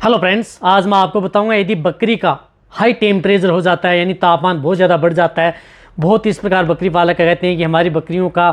Hello friends, आज मैं आपको बताऊंगा यदि बकरी का हाई टेम्परेचर हो जाता है यानी तापमान बहुत ज़्यादा बढ़ जाता है। बहुत इस प्रकार बकरी पालक कहते हैं कि हमारी बकरियों का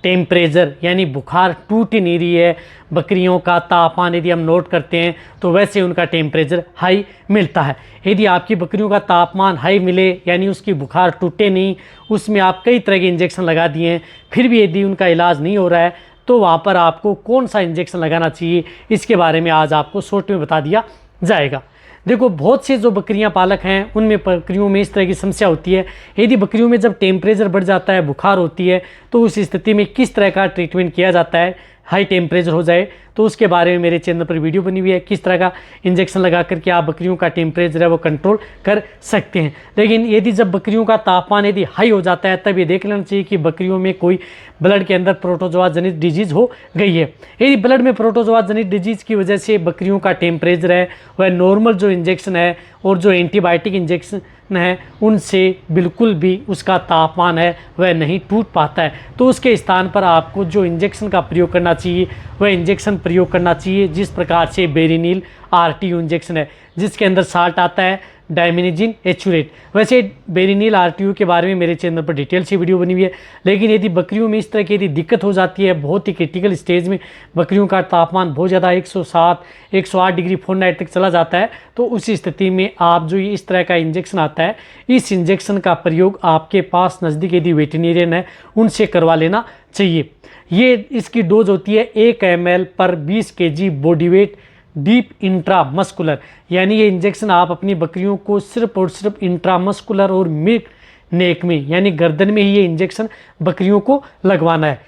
टेम्परेचर यानी बुखार टूट ही नहीं रही है। बकरियों का तापमान यदि हम नोट करते हैं तो वैसे उनका टेम्परेचर हाई मिलता है। यदि आपकी बकरियों का तापमान हाई मिले यानी उसकी बुखार टूटे नहीं, उसमें आप कई तरह के इंजेक्शन लगा दिए हैं, फिर भी यदि उनका इलाज नहीं हो रहा है तो वहाँ पर आपको कौन सा इंजेक्शन लगाना चाहिए, इसके बारे में आज आपको शॉर्ट में बता दिया जाएगा। देखो, बहुत से जो बकरियां पालक हैं उनमें बकरियों में इस तरह की समस्या होती है। यदि बकरियों में जब टेम्परेचर बढ़ जाता है, बुखार होती है, तो उस स्थिति में किस तरह का ट्रीटमेंट किया जाता है हाई टेम्परेचर हो जाए, तो उसके बारे में मेरे चैनल पर वीडियो बनी हुई है। किस तरह का इंजेक्शन लगा करके आप बकरियों का टेम्परेचर है वो कंट्रोल कर सकते हैं। लेकिन यदि जब बकरियों का तापमान यदि हाई हो जाता है तब ये देख लेना चाहिए कि बकरियों में कोई ब्लड के अंदर प्रोटोजोआ जनित डिजीज़ हो गई है। यदि ब्लड में प्रोटोजोआ जनित डिजीज़ की वजह से बकरियों का टेम्परेचर है वह नॉर्मल जो इंजेक्शन है और जो एंटीबायोटिक इंजेक्शन है उनसे बिल्कुल भी उसका तापमान है वह नहीं टूट पाता है, तो उसके स्थान पर आपको जो इंजेक्शन का प्रयोग करना चाहिए वह इंजेक्शन प्रयोग करना चाहिए। जिस प्रकार से बेरिनील RTU इंजेक्शन है जिसके अंदर साल्ट आता है डायमिनिजिन एचुरेट। वैसे बेरिनील RTU के बारे में मेरे चैनल पर डिटेल से वीडियो बनी हुई है। लेकिन यदि बकरियों में इस तरह की यदि दिक्कत हो जाती है, बहुत ही क्रिटिकल स्टेज में बकरियों का तापमान बहुत ज़्यादा 107 108 डिग्री फ़ारेनहाइट तक चला जाता है, तो उस स्थिति में आप जो इस तरह का इंजेक्शन आता है, इस इंजेक्शन का प्रयोग आपके पास नज़दीक यदि वेटरनरियन है उनसे करवा लेना चाहिए। ये इसकी डोज होती है 1 ml पर 20 kg body weight deep intramuscular, यानी ये इंजेक्शन आप अपनी बकरियों को सिर्फ और सिर्फ इंट्रामस्कुलर और मिड नेक में यानी गर्दन में ही ये इंजेक्शन बकरियों को लगवाना है।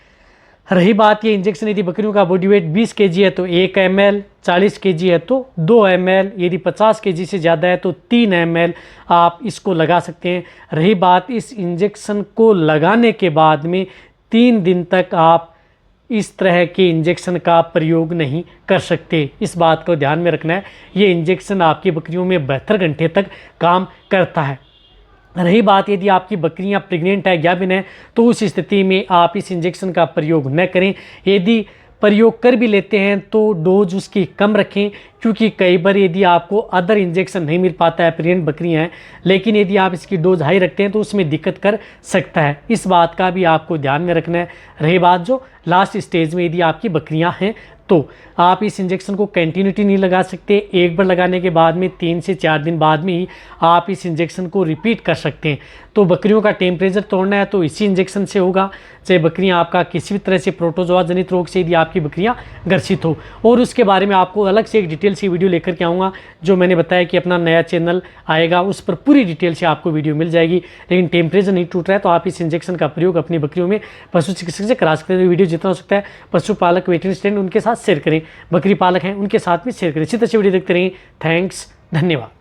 रही बात ये इंजेक्शन यदि बकरियों का बॉडी वेट 20 kg है तो 1 ml, 40 kg है तो 2 ml, यदि 50 kg से ज़्यादा है तो 3 ml आप इसको लगा सकते हैं। रही बात इस इंजेक्शन को लगाने के बाद में 3 दिन तक आप इस तरह के इंजेक्शन का प्रयोग नहीं कर सकते। इस बात को ध्यान में रखना है। ये इंजेक्शन आपकी बकरियों में 72 घंटे तक काम करता है। रही बात यदि आपकी बकरियां प्रेग्नेंट है, गाभिन है, तो उस स्थिति में आप इस इंजेक्शन का प्रयोग न करें। यदि प्रयोग कर भी लेते हैं तो डोज उसकी कम रखें, क्योंकि कई बार यदि आपको अदर इंजेक्शन नहीं मिल पाता है, प्रेग्नेंट बकरियां हैं, लेकिन यदि आप इसकी डोज हाई रखते हैं तो उसमें दिक्कत कर सकता है। इस बात का भी आपको ध्यान में रखना है। रही बात जो लास्ट स्टेज में यदि आपकी बकरियां हैं तो आप इस इंजेक्शन को कंटिन्यूटी नहीं लगा सकते। एक बार लगाने के बाद में 3 से 4 दिन बाद में ही आप इस इंजेक्शन को रिपीट कर सकते हैं। तो बकरियों का टेम्परेचर तोड़ना है तो इसी इंजेक्शन से होगा, चाहे बकरियां आपका किसी भी तरह से प्रोटोजोआ जनित रोग से यदि आपकी बकरियां ग्रसित हो। और उसके बारे में आपको अलग से एक डिटेल से वीडियो लेकर के आऊँगा, जो मैंने बताया कि अपना नया चैनल आएगा उस पर पूरी डिटेल से आपको वीडियो मिल जाएगी। लेकिन टेम्परेचर नहीं टूट रहा है तो आप इस इंजेक्शन का प्रयोग अपनी बकरियों में पशु चिकित्सक से करा सकते हैं। वीडियो जितना हो सकता है पशुपालक वेटरनरी उनके साथ शेयर करें, बकरी पालक हैं उनके साथ भी शेयर करें। इसी तरह से वीडियो देखते रहें। थैंक्स, धन्यवाद।